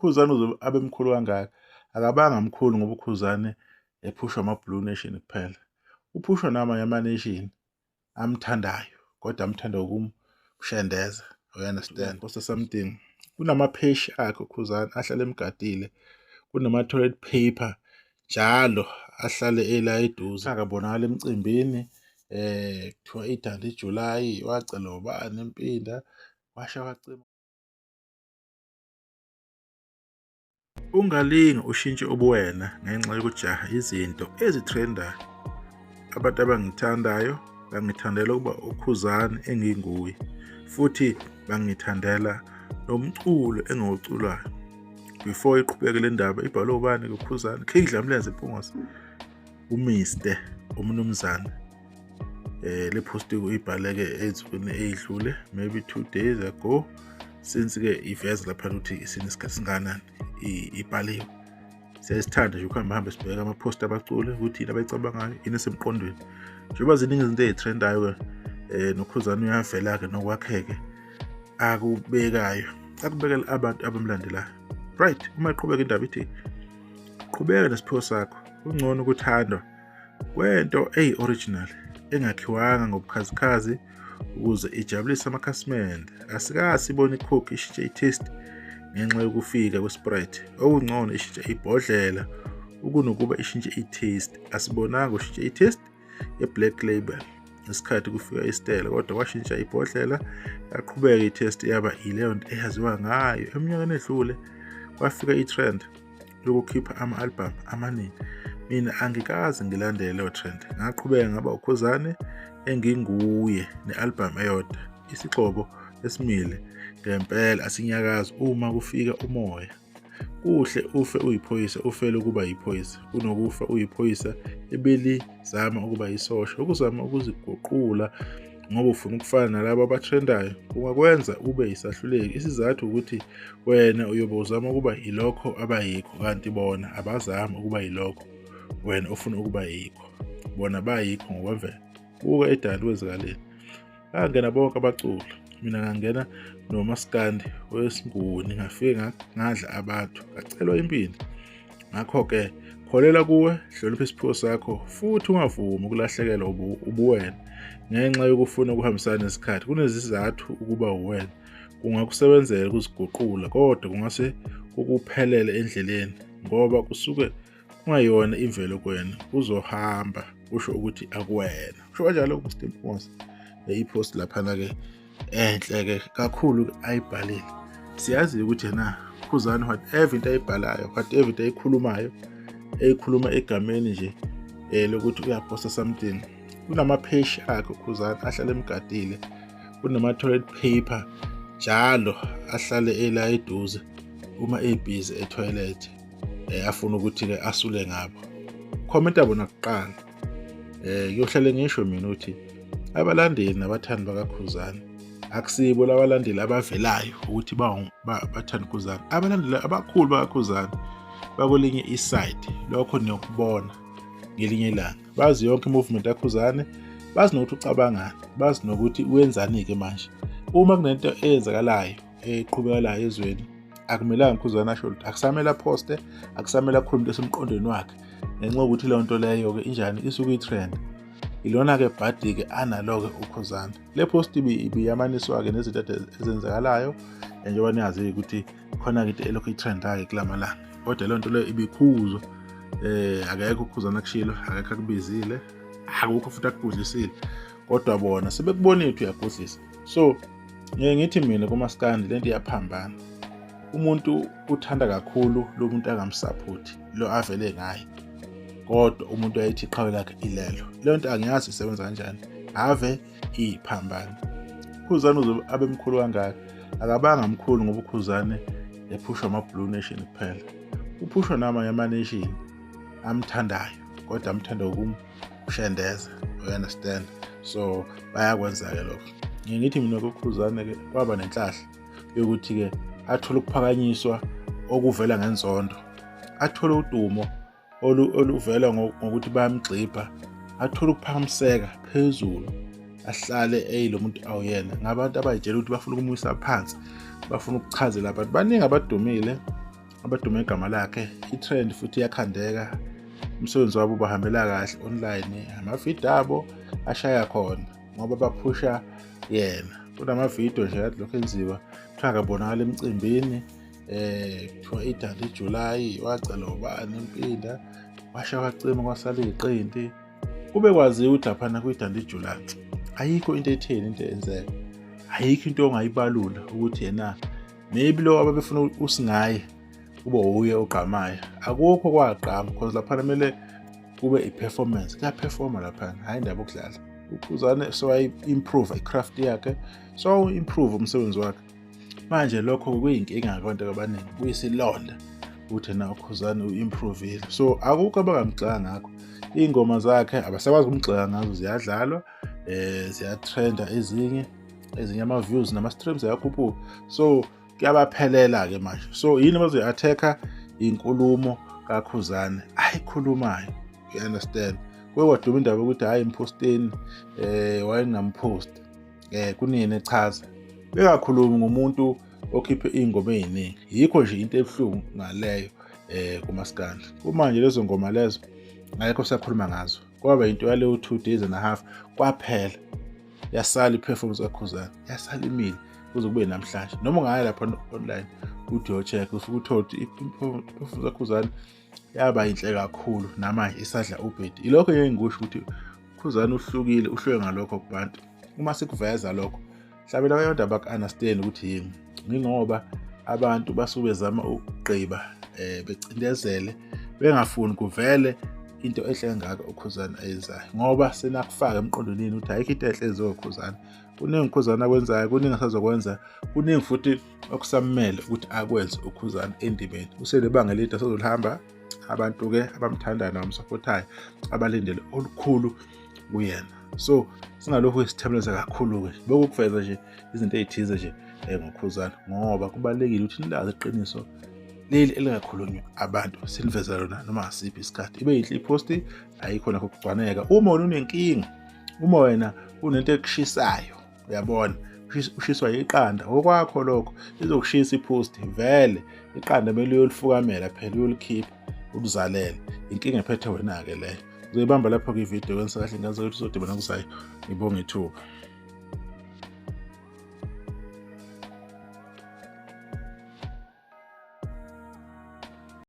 uKhuzani uzobe abe mkhulu kangaka, akabanga mkhulu ngoba uKhuzani ephushwa ama-Blue Nation kuphela. Uphushwa namanye ama-nation amthandayo, kodwa amthanda ukumshendeza. You understand? Nkosi something. Kunamapheshi akhe uKhuzani ahlale emgadile. Kunama-toilet paper njalo ahlale ela eduze. Akabonakala emcimbini kuthiwa idanda iJulayi, wacela ubani Mpinda, washa wacima. Ungalingi ushintshe ubuwena ngenxa yokujaha izinto ezithrendayo. Abantu abangithandayo bangithandela ukuba uKhuzani enginguye, futhi bangithandela nomculo engiwuculayo. Before iqhubeke le ndaba ibhalwe ubani uKhuzani? King Dlamlenze Mpungose, uMr umnumzane. Le post uyibhaleke ezweni eyidlule, maybe 2 days ago, since ke iveza lapha ukuthi isinesikhathi singanani ibhaliwe. Siyasithanda nje ukuhamba sibheka ama-post abaculi ukuthi yini abayicabangayo, yini esemqondweni. Njengoba ziningi izinto ezithrendayo noKhuzani uyavela-ke nokwakheke akubekayo, akubekela abantu abamlandelayo. Right, uma iqhubeka indaba ithi qhubeka nesiphiwo sakho, kungcono ukuthandwa kwento eyi-original engakhiwanga ngobukhazikhazi ukuze ijabulise amakhasimende. Asikasibona ikhokhi ishintshe i-taste ngenxa yokufika kwe-Sprite. Okungcono ishintshe ibhodlela ukunokuba ishintshe i-taste. Asibonanga ushintshe i-taste ye-Black Label ngesikhathi kufika iStella, kodwa kwashintsha ibhodlela yaqhubeka i-taste yaba ileyo nto eyaziwa ngayo. Eminyakeni edlule kwafika i-trend yokukhipha ama-album amaningi. Mina angikaze ngilandele leyo trend, ngaqhubeka ngaba uKhuzani enginguye ne-album eyodwa. Isixhobo esimile ngempela asinyakazi uma kufika umoya. Kuhle ufe uyiphoyisa, ufele ukuba yiphoyisa, kunokufa uyiphoyisa ebelizama ukuba yisosha. Ukuzama ukuziguqula ngoba ufuna ukufana nalabo abathrendayo kungakwenza ube yisahluleki. Isizathu ukuthi wena uyobe uzama ukuba yilokho abayikho, kanti bona abazama ukuba yilokho wena ufuna ukuba yikho. Bona bayikho ngokwemvelo. Buka edanda kwezikaleni, bangena bonke abaculi. Mina ngangena noMaskandi weSinguni, ngafike ngadla abantu, ngacelwa impindi. Ngakho-ke kholela kuwe, hlonipha isiphiwo sakho, futhi ungavumi ukulahlekelwa ubuwena ngenxa yokufuna ukuhambisana nesikhathi. Kunezizathu ukuba uwena, kungakusebenzela ukuziguqula, kodwa kungase kukuphelele endleleni ngoba kusuke kungayona imvelo kuwena. Uzohamba usho ukuthi akuwena. Usho kanjalo uMr Mpungose. I-post laphana-ke enhle-ke kakhulu ayibhalile. Siyazi ukuthi yena uKhuzani whatever into ayibhalayo, whatever into ayikhulumayo, eyikhuluma egameni nje lokuthi uyaposta something. Kunamapheshi akhe uKhuzani ahlale emgadile. Kunama-toilet paper njalo ahlale ela eduze uma ebhizi etoilet, afuna ukuthi-ke asule ngabo. Comment abona kuqala. Kuyohlale ngisho mina ukuthi abalandeli nabathandi bakaKhuzani akusibo labalandeli abavelayo ukuthi bathanda uKhuzani. Abalandeli abakhulu bakaKhuzani bakwelinye iside, lokho niyokubona ngelinye ilanga. Bazi yonke i-movement kaKhuzani, bazi nokuthi ucabangani, bazi nokuthi wenzani-ke manje. Uma kunento eyenzakalayo eqhubekelayo ezweni, akumelanga uKhuzani asho lutho, akusamele aposte, akusamele akhulume into esemqondweni wakhe, ngenxa yokuthi leyo nto leyo-ke injani isuke i-trend. Ilona-ke bhadi-ke analo-ke uKhuzani. Le post ibiyamaniswa-ke nezinto ezenzakalayo, njengoba niyazi ukuthi khona-ke into elokhu i-trend-ke kula malanga. Kodwa leyo nto leyo ibikhuzwa, akekho uKhuzani akushilo, akekho akubizile, akukho futhi akubudlisile, kodwa bona sebekubonile ukuthi uyabhudlisa. So ngeke ngithi mina kuMaskandi lento iyaphambana. Umuntu uthanda kakhulu lo muntu angamsapoti, lo avele ngaye, kodwa umuntu ayithi iqhawe lakhe ilelo. Leyo nto angiyazi isebenza kanjani, ave iphambana. uKhuzani uzobe abe mkhulu kangaka, akabanga mkhulu ngoba uKhuzani ephushwa ama-Blue Nation kuphela. Uphushwa namanye ama-nation amthandayo, kodwa amthanda ukumshendeza. You understand? So bayakwenza-ke lokho. Ngithi mina kuKhuzani-ke kwaba nenhlahla yokuthi-ke athole ukuphakanyiswa okuvela ngenzondo, athole udumo oluvela ngokuthi bayamgxibha, athole ukuphakamiseka phezulu, ahlale eyilo muntu awuyena. Ngabantu abayitshela ukuthi bafuna ukumwisa phansi, bafuna ukuchazela abantu. Baningi abadumile abadume igama lakhe, i-trend futhi iyakhandeka, umsebenzi wabo ubahambela kahle online, amavidiyo abo ashaya khona ngoba baphusha yena. Kunamavidiyo nje kade lokhu enziwa kuthiwa akabonakala emcimbini, kuthiwa idala iJulayi, wacela ubani impinda, washa wacima kwasala iyiqinti. Kube kwaziwa ukuthi laphana kwidala iJulayi ayikho into etheni into eyenzeka, ayikho into ongayibalula ukuthi yena maybe lo ababefuna usingaye kube uye ogqamayo. Akukho kwagqama because laphana kumele kube i-performance, kuyaphefoma laphana, hhayi indaba yokudlala. uKhuzani sewayi-improve i-craft yakhe, so improve umsebenzi wakhe. Manje lokho kuyinkinga ngabantu abaningi, kuyisilonda ukuthi na uKhuzani u-improvile. So akukho abangamgxeka ngakho. Iy'ngoma zakhe abasakwazi ukumgxeka ngazo, ziyadlalwa, ziyatrenda ezinye ama-views nama-streams ayakhuphuka. So kuyabaphelela-ke manje. So yini abazoyi-attack-a? Inkulumo kaKhuzani ayikhulumayo, you understand? Kwaduma indaba yokuthi hhayi imposteni, wayengamposti, kunini echaza. Bekakhulumi ngomuntu okhiphe iy'ngoma ey'ningi. Yikho nje into ebuhlungu ngaleyo kuMaskandi. Kumanje lezo ngoma lezo ngekho sakhuluma ngazo. Kwaba into yaleyo 2 days and a half kwaphela. Yasala i-performance kaKhuzani, yasala imile kuze kube namhlanje. Noma ungaya lapha online uthi yo-check ufike uthole ukuthi i-performance kaKhuzani yaba yinhle kakhulu, namanje isadla ubhedi. Ilokho ngikusho ukuthi uKhuzani uhlukile, uhluke ngalokho kubantu. Uma sikuveza lokho, hlabela abantu abaku-understand ukuthi yini. Ngingoba abantu basuke bezama ukugqiba, becindezele, bengafuni kuvele into ehle kangaka uKhuzani ayenzayo. Ngoba senakufaka emqondonini ukuthi ayikho into ehle eyenziwa uKhuzani. Kuningi uKhuzani akwenzayo, kuningi asazokwenza, kuningi futhi okusamele ukuthi akwenze uKhuzani endimeni. Usenebanga elide asazolihamba, abantu-ke abamthandayo nabamsapothayo abalindele olukhulu kuyena. So singalokhu sithembeleza kakhulu-ke, bokuveza nje izinto ey'thize nje ngoKhuzani, ngoba kubalulekile ukuthi nilazi iqiniso leli elingakhulunywa abantu, siniveza lona noma ngasiphi isikhathi. Ibe yinhle iphosti, ayikho nakho ukugcwaneka. Uma wena unenkinga, uma wena unento ekushisayo, uyabona, ushiswa iqanda okwakho lokho, lizokushisa iphosti vele. Iqanda kumele uyolifukamela phela, uyolikhipha, ukuzalele. Inkinga ephethe wena-ke leyo. Uzoyibamba lapho-ke ividiyo kwenza kahle, ngenzeka ukuthi uzodibana kusayo. Ngibonge ithuba.